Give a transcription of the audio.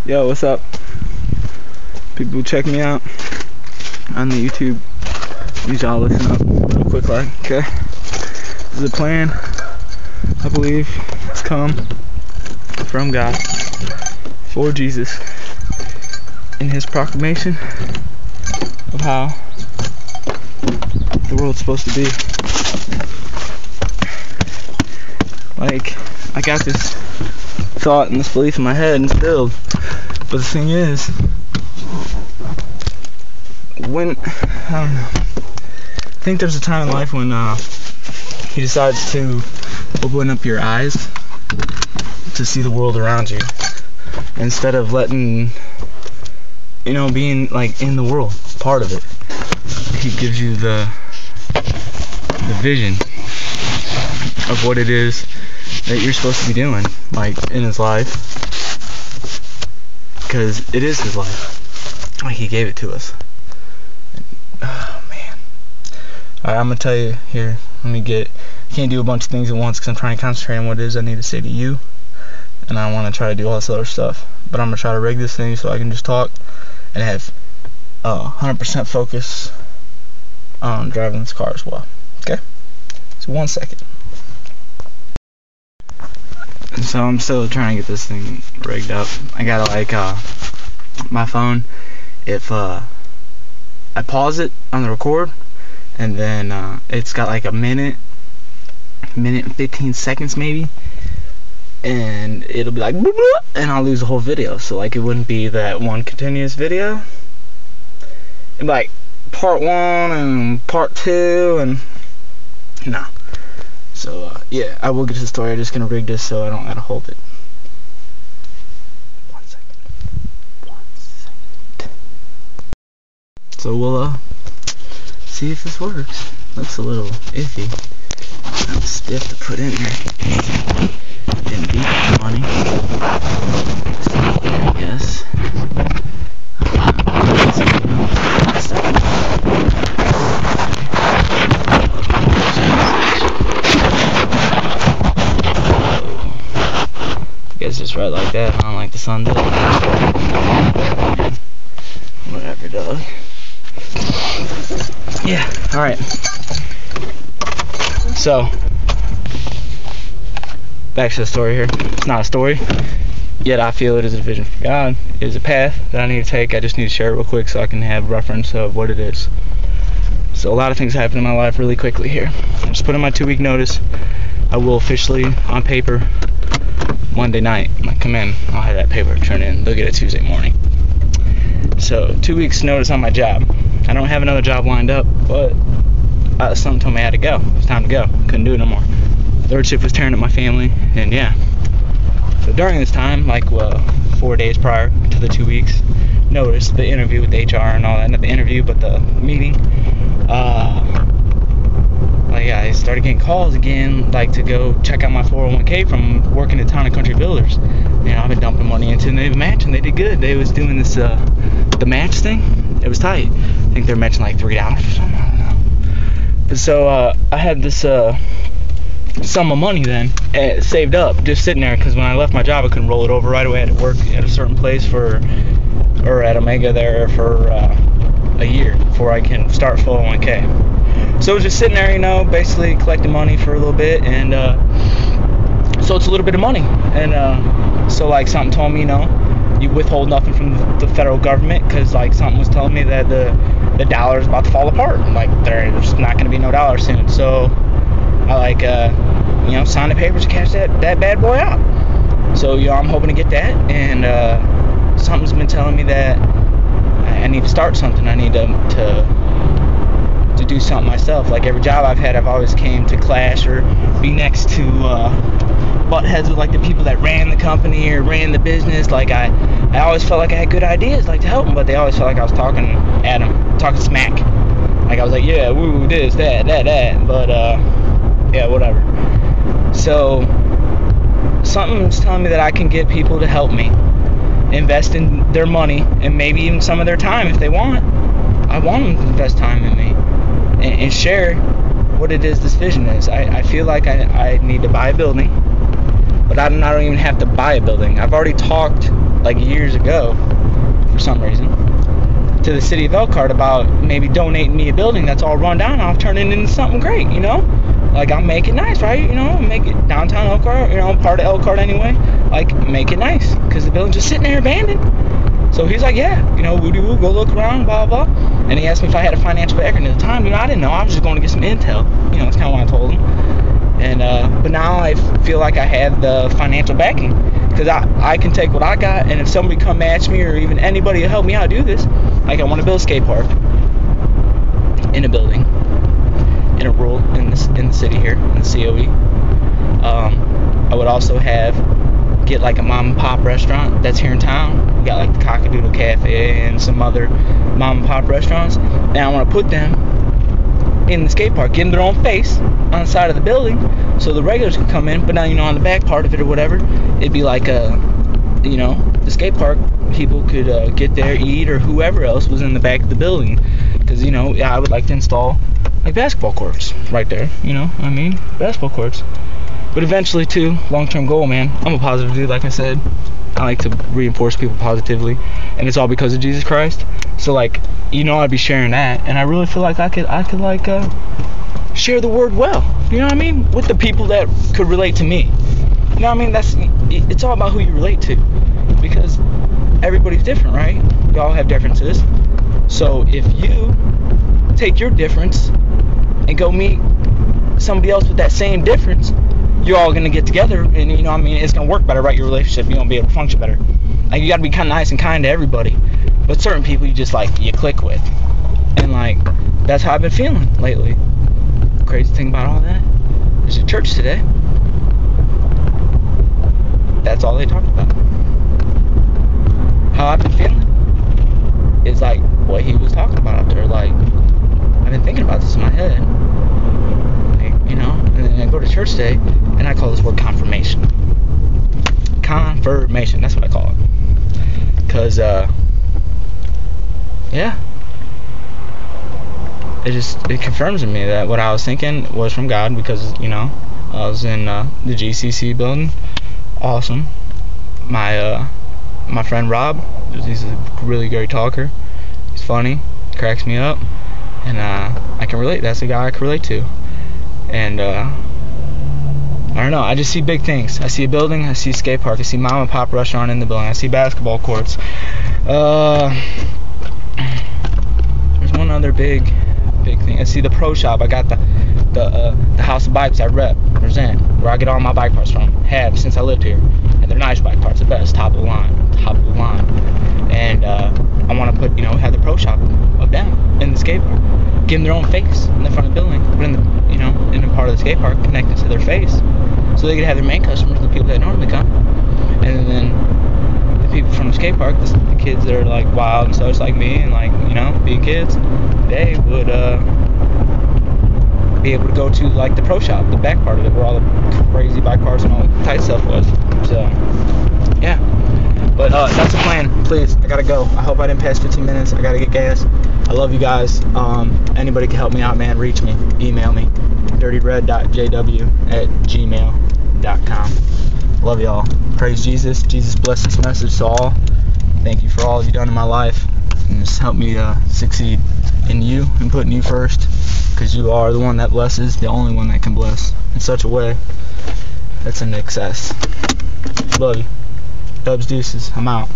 Yo, what's up? People who check me out on the YouTube, need y'all listen up real quick, like, okay? This is a plan, I believe, it's come from God for Jesus in his proclamation of how the world's supposed to be. Like, I got this thought and this belief in my head instilled, but the thing is, when, I don't know, I think there's a time in life when he decides to open up your eyes to see the world around you, instead of letting, you know, being like in the world, part of it. He gives you the vision of what it is that you're supposed to be doing, like, in his life, because it is his life, like, he gave it to us. Oh man. Alright, I'm gonna tell you here, I can't do a bunch of things at once because I'm trying to concentrate on what it is I need to say to you, and I want to try to do all this other stuff, but I'm gonna try to rig this thing so I can just talk and have 100% focus on driving this car as well. Okay? So 1 second. So I'm still trying to get this thing rigged up. I gotta, like, my phone, if I pause it on the record, and then it's got like a minute and 15 seconds maybe, and it'll be like boop, boop, and I'll lose the whole video. So like, it wouldn't be that one continuous video. It'd be like part 1 and part 2 and no. So yeah, I will get to the story. I'm just gonna rig this so I don't gotta hold it. 1 second. 1 second. So we'll see if this works. Looks a little iffy. Kind of stiff to put in there. Didn't beat the money. I guess. Guess just right like that, huh? Like the sun did. Whatever, dog. Yeah, alright. So, back to the story here. It's not a story, yet I feel it is a vision from God. It is a path that I need to take. I just need to share it real quick so I can have reference of what it is. So a lot of things happen in my life really quickly here. I just put in my 2-week notice. I will officially, on paper, Monday night, I come in, I'll have that paper turned in. They'll get it Tuesday morning. So 2 weeks notice on my job. I don't have another job lined up, but something told me I had to go. It was time to go. Couldn't do it no more. Third shift was tearing up my family, and yeah. So during this time, like 4 days prior to the 2 weeks notice, the interview with the HR and all that, not the interview, but the meeting, like, I started getting calls again, like, to go check out my 401k from working at Town and Country Builders. You know, I've been dumping money into them. They were matching. They did good. They was doing this, the match thing. It was tight. I think they're matching like $3 or something. I don't know. But so, I had this, sum of money then saved up, just sitting there, because when I left my job, I couldn't roll it over right away. I had to work at a certain place or at Omega there for a year before I can start 401k. So I was just sitting there, you know, basically collecting money for a little bit, and so it's a little bit of money, and so like something told me, you know, you withhold nothing from the federal government, because like something was telling me that the dollar is about to fall apart, like there's not going to be no dollar soon. So I like you know, signed the papers to cash that bad boy out. So you know, I'm hoping to get that, and something's been telling me that I need to start something. I need to do something myself. Like every job I've had, I've always came to clash or be next to butt heads with like the people that ran the company or ran the business. Like I always felt like I had good ideas, like to help them, but they always felt like I was talking at them, talking smack. Like I was like, yeah, woo, this, that, but yeah, whatever. So something's telling me that I can get people to help me invest in their money and maybe even some of their time if they want. I want them to invest time in me and share what it is this vision is. I feel like I need to buy a building, but I don't even have to buy a building. I've already talked like years ago, for some reason, to the city of Elkhart about maybe donating me a building that's all run down. I'll turn it into something great, you know? Like, I'll make it nice, right? You know, make it downtown Elkhart, you know, part of Elkhart anyway. Like, make it nice, because the building's just sitting there abandoned. So he's like, yeah, you know, woody woo, go look around, blah, blah. And he asked me if I had a financial background at the time. You know, I didn't know. I was just going to get some intel. You know, that's kind of what I told him. And, but now I feel like I have the financial backing, because I can take what I got, and if somebody come match me, or even anybody to help me out do this, like, I want to build a skate park in a building, in a rural, in the city here, in the COE. I would also get like a mom and pop restaurant that's here in town. We got like the Cockadoodle Cafe and some other mom and pop restaurants. Now I want to put them in the skate park, give them their own face on the side of the building, so the regulars can come in. But now, you know, on the back part of it or whatever, it'd be like you know, the skate park people could get there, eat, or whoever else was in the back of the building. Because, you know, yeah, I would like to install like basketball courts right there, you know, I mean, basketball courts. But eventually, too, long-term goal, man, I'm a positive dude, like I said. I like to reinforce people positively, and it's all because of Jesus Christ. So, like, you know, I'd be sharing that, and I really feel like I could like share the word well, you know what I mean, with the people that could relate to me. You know what I mean? It's all about who you relate to, because everybody's different, right? We all have differences. So if you take your difference and go meet somebody else with that same difference, you're all going to get together, and, you know what I mean, it's going to work better, right? Your relationship, you're going to be able to function better. Like, you got to be kind of nice and kind to everybody, but certain people you just, like, you click with. And, like, that's how I've been feeling lately. The crazy thing about all that is at church today, that's all they talked about. How I've been feeling is like what he was talking about up there. Like, I've been thinking about this in my head, like, you know. And then I go to church today, and I call this word confirmation. Confirmation, that's what I call it. Because yeah, it confirms to me that what I was thinking was from God, because, you know, I was in the GCC building. Awesome. My friend Rob, he's a really great talker. He's funny, cracks me up, and I can relate. That's the guy I can relate to. And I don't know, I just see big things. I see a building, I see a skate park, I see mom and pop restaurant in the building, I see basketball courts. There's one other big thing. I see the pro shop. I got the house of bikes I represent, where I get all my bike parts from. Have since I lived here, and they're nice bike parts, the best, top of the line. And I want to put, you know, have the pro shop up down in the skate park, give them their own face in the front of the building, but in the, you know, in a part of the skate park connected to their face, so they could have their main customers, the people that normally come, and then the people from the skate park, the kids that are like wild and such, like me, and, like, you know, being kids, they would be able to go to, like, the pro shop, the back part of it, where all the crazy bike parts and all the tight stuff was. So yeah, but that's the plan. Please, I gotta go. I hope I didn't pass 15 minutes. I gotta get gas. I love you guys. Anybody can help me out, man. Reach me, email me, dirtyred.jw@gmail.com. Love y'all. Praise Jesus. Jesus bless this message to all. Thank you for all you've done in my life, and just help me succeed in you and putting you first, because you are the one that blesses, the only one that can bless in such a way that's an excess. Love you. Dubs, deuces. I'm out.